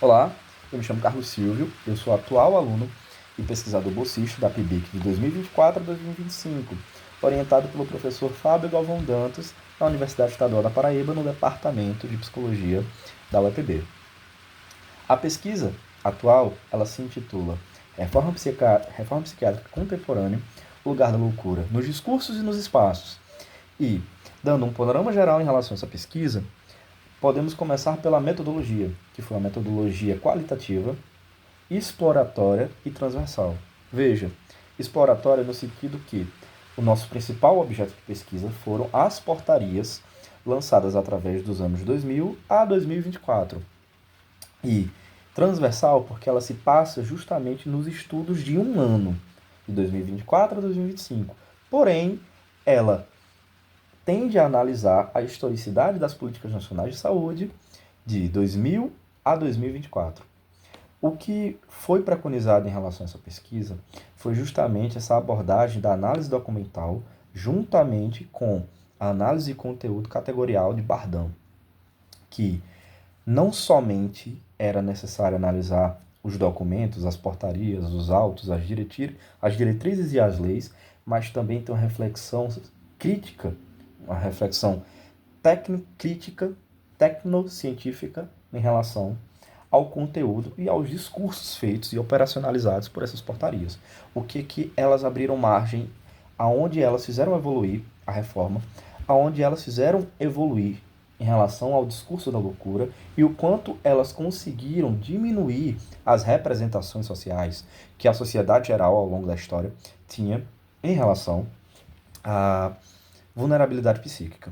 Olá, eu me chamo Carlos Silvio, eu sou atual aluno e pesquisador bolsista da PIBIC de 2024 a 2025, orientado pelo professor Fábio Galvão Dantas, na Universidade Estadual da Paraíba, no Departamento de Psicologia da UEPB. A pesquisa atual, ela se intitula Reforma Psiquiátrica Contemporânea, o lugar da loucura nos discursos e nos espaços. E, dando um panorama geral em relação a essa pesquisa, podemos começar pela metodologia, que foi uma metodologia qualitativa, exploratória e transversal. Veja, exploratória no sentido que o nosso principal objeto de pesquisa foram as portarias lançadas através dos anos 2000 a 2024. E transversal porque ela se passa justamente nos estudos de um ano, de 2024 a 2025. Porém, ela tende a analisar a historicidade das políticas nacionais de saúde de 2000 a 2024. O que foi preconizado em relação a essa pesquisa foi justamente essa abordagem da análise documental juntamente com a análise de conteúdo categorial de Bardhan, que não somente era necessário analisar os documentos, as portarias, os autos, as diretrizes e as leis, mas também ter uma reflexão crítica, uma reflexão crítica, tecnocientífica em relação ao conteúdo e aos discursos feitos e operacionalizados por essas portarias. O que elas abriram margem, aonde elas fizeram evoluir a reforma, aonde elas fizeram evoluir em relação ao discurso da loucura e o quanto elas conseguiram diminuir as representações sociais que a sociedade geral ao longo da história tinha em relação à vulnerabilidade psíquica.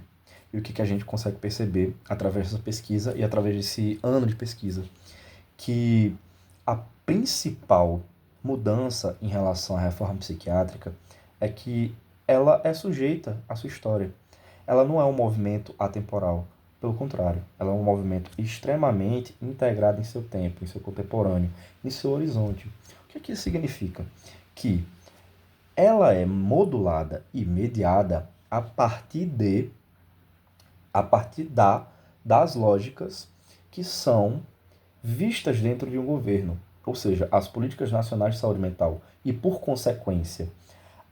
E o que a gente consegue perceber através dessa pesquisa e através desse ano de pesquisa? Que a principal mudança em relação à reforma psiquiátrica é que ela é sujeita à sua história. Ela não é um movimento atemporal. Pelo contrário, ela é um movimento extremamente integrado em seu tempo, em seu contemporâneo, em seu horizonte. O que isso significa? Que ela é modulada e mediada a partir das lógicas que são vistas dentro de um governo, ou seja, as políticas nacionais de saúde mental e, por consequência,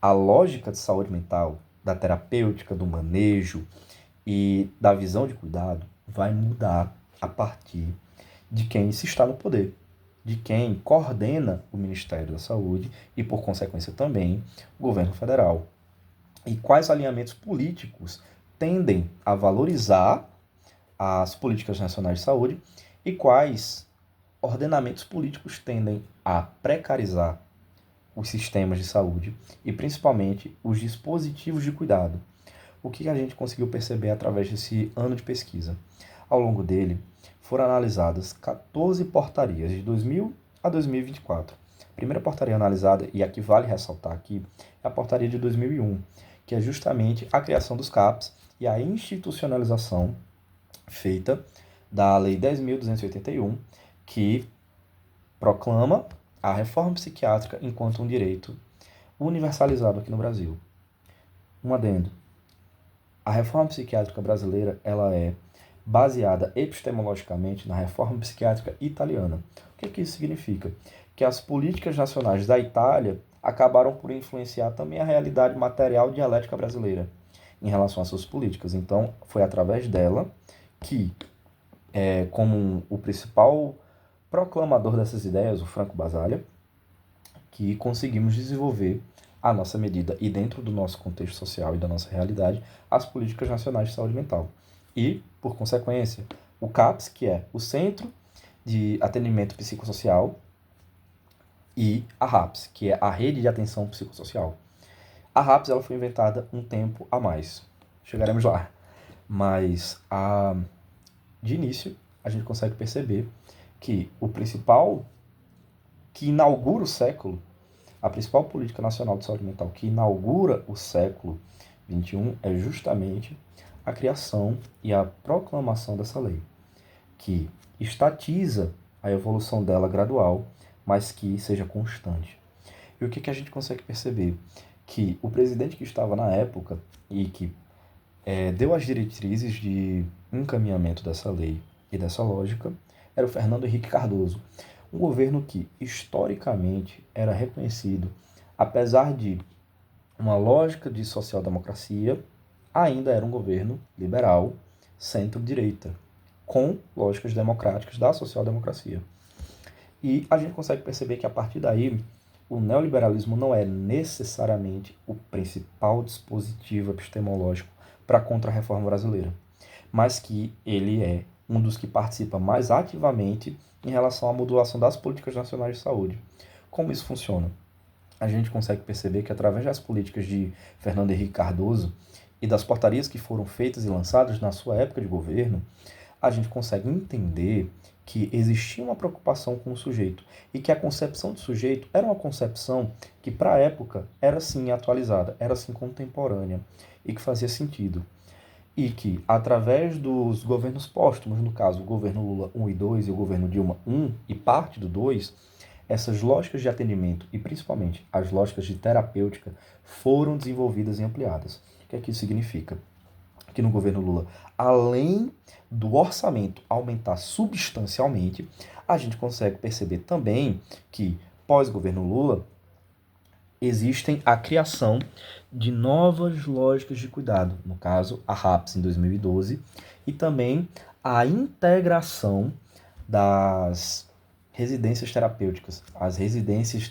a lógica de saúde mental, da terapêutica, do manejo e da visão de cuidado vai mudar a partir de quem se está no poder, de quem coordena o Ministério da Saúde e, por consequência, também o governo federal. E quais alinhamentos políticos tendem a valorizar as políticas nacionais de saúde e quais ordenamentos políticos tendem a precarizar os sistemas de saúde e principalmente os dispositivos de cuidado. O que a gente conseguiu perceber através desse ano de pesquisa? Ao longo dele, foram analisadas 14 portarias de 2000 a 2024. A primeira portaria analisada, e a que vale ressaltar aqui, é a portaria de 2001, que é justamente a criação dos CAPs e a institucionalização feita da Lei 10.281, que proclama a reforma psiquiátrica enquanto um direito universalizado aqui no Brasil. Um adendo. A reforma psiquiátrica brasileira ela é baseada epistemologicamente na reforma psiquiátrica italiana. O que isso significa? Que as políticas nacionais da Itália acabaram por influenciar também a realidade material dialética brasileira em relação às suas políticas. Então, foi através dela que, como o principal proclamador dessas ideias, o Franco Basaglia, que conseguimos desenvolver a nossa medida e dentro do nosso contexto social e da nossa realidade, as políticas nacionais de saúde mental. E, por consequência, o CAPS, que é o Centro de Atendimento Psicossocial, e a RAPS, que é a Rede de Atenção Psicossocial. A RAPS ela foi inventada um tempo a mais. Chegaremos lá. Mas, de início, a gente consegue perceber que o principal que inaugura o século, a principal política nacional de saúde mental que inaugura o século XXI é justamente a criação e a proclamação dessa lei, que estatiza a evolução dela gradual, mas que seja constante. E o que a gente consegue perceber? Que o presidente que estava na época e que deu as diretrizes de encaminhamento dessa lei e dessa lógica era o Fernando Henrique Cardoso. Um governo que, historicamente, era reconhecido, apesar de uma lógica de social-democracia, ainda era um governo liberal, centro-direita, com lógicas democráticas da social-democracia. E a gente consegue perceber que, a partir daí, o neoliberalismo não é necessariamente o principal dispositivo epistemológico para a contra-reforma brasileira, mas que ele é um dos que participa mais ativamente em relação à modulação das políticas nacionais de saúde. Como isso funciona? A gente consegue perceber que, através das políticas de Fernando Henrique Cardoso e das portarias que foram feitas e lançadas na sua época de governo, a gente consegue entender que existia uma preocupação com o sujeito e que a concepção de sujeito era uma concepção que, para a época, era sim atualizada, era sim contemporânea e que fazia sentido. E que, através dos governos póstumos, no caso, o governo Lula 1 e 2 e o governo Dilma 1 e parte do 2, essas lógicas de atendimento e, principalmente, as lógicas de terapêutica foram desenvolvidas e ampliadas. O que é que isso significa? Que no governo Lula, além do orçamento aumentar substancialmente, a gente consegue perceber também que, pós-governo Lula, existem a criação de novas lógicas de cuidado, no caso, a RAPS em 2012, e também a integração das residências terapêuticas, as residências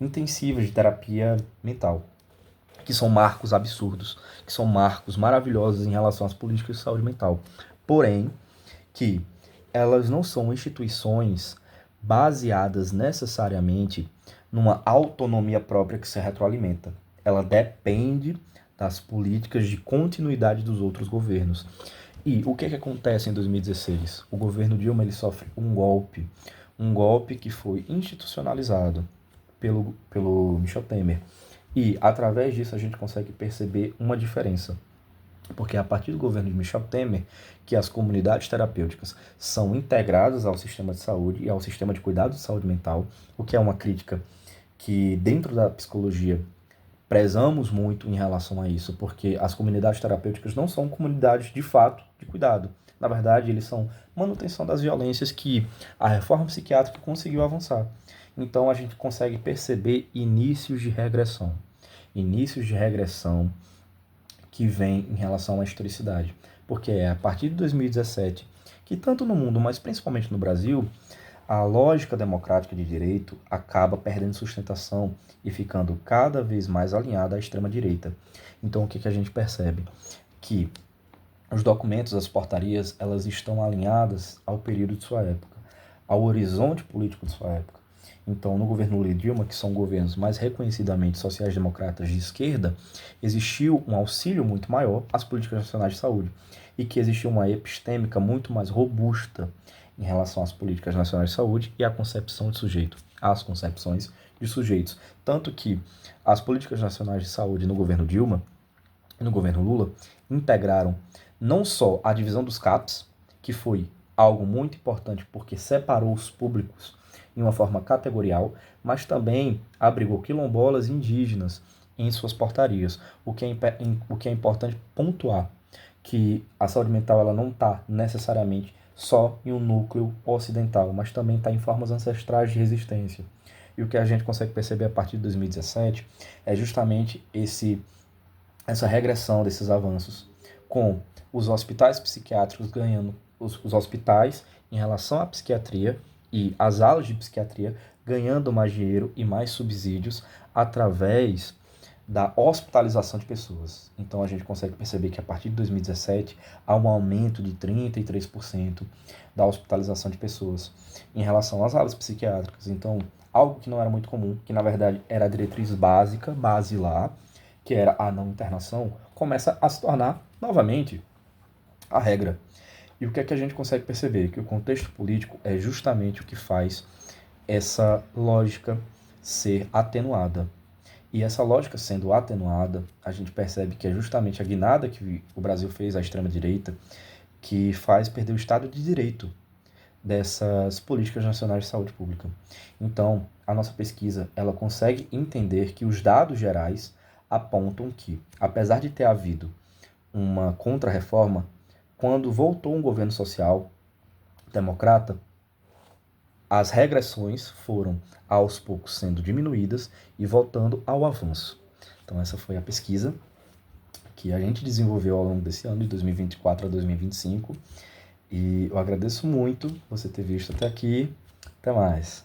intensivas de terapia mental, que são marcos absurdos, que são marcos maravilhosos em relação às políticas de saúde mental. Porém, que elas não são instituições baseadas necessariamente numa autonomia própria que se retroalimenta. Ela depende das políticas de continuidade dos outros governos. E o que é que acontece em 2016? O governo Dilma ele sofre um golpe que foi institucionalizado pelo Michel Temer. E, através disso, a gente consegue perceber uma diferença. Porque é a partir do governo de Michel Temer que as comunidades terapêuticas são integradas ao sistema de saúde e ao sistema de cuidado de saúde mental, o que é uma crítica que, dentro da psicologia, prezamos muito em relação a isso, porque as comunidades terapêuticas não são comunidades de fato de cuidado. Na verdade, eles são manutenção das violências que a reforma psiquiátrica conseguiu avançar. Então, a gente consegue perceber inícios de regressão. Inícios de regressão que vem em relação à historicidade. Porque é a partir de 2017 que, tanto no mundo, mas principalmente no Brasil, a lógica democrática de direito acaba perdendo sustentação e ficando cada vez mais alinhada à extrema-direita. Então, o que a gente percebe? Que os documentos, as portarias, elas estão alinhadas ao período de sua época, ao horizonte político de sua época. Então, no governo Lula e Dilma, que são governos mais reconhecidamente sociais-democratas de esquerda, existiu um auxílio muito maior às políticas nacionais de saúde e que existiu uma epistêmica muito mais robusta em relação às políticas nacionais de saúde e à concepção de sujeito, às concepções de sujeitos. Tanto que as políticas nacionais de saúde no governo Dilma e no governo Lula integraram não só a divisão dos CAPs, que foi algo muito importante porque separou os públicos em uma forma categorial, mas também abrigou quilombolas e indígenas em suas portarias, o que é importante pontuar, que a saúde mental ela não está necessariamente só em um núcleo ocidental, mas também está em formas ancestrais de resistência. E o que a gente consegue perceber a partir de 2017 é justamente essa regressão desses avanços, com os hospitais psiquiátricos ganhando, os hospitais em relação à psiquiatria e as alas de psiquiatria ganhando mais dinheiro e mais subsídios através da hospitalização de pessoas. Então a gente consegue perceber que a partir de 2017 há um aumento de 33% da hospitalização de pessoas em relação às alas psiquiátricas. Então, algo que não era muito comum, que na verdade era a diretriz básica, basilar, que era a não internação, começa a se tornar novamente a regra. E o que é que a gente consegue perceber? Que o contexto político é justamente o que faz essa lógica ser atenuada. E essa lógica sendo atenuada, a gente percebe que é justamente a guinada que o Brasil fez à extrema-direita que faz perder o Estado de Direito dessas políticas nacionais de saúde pública. Então, a nossa pesquisa ela consegue entender que os dados gerais apontam que, apesar de ter havido uma contra-reforma, quando voltou um governo social, democrata, as regressões foram aos poucos sendo diminuídas e voltando ao avanço. Então essa foi a pesquisa que a gente desenvolveu ao longo desse ano, de 2024 a 2025, e eu agradeço muito você ter visto até aqui. Até mais.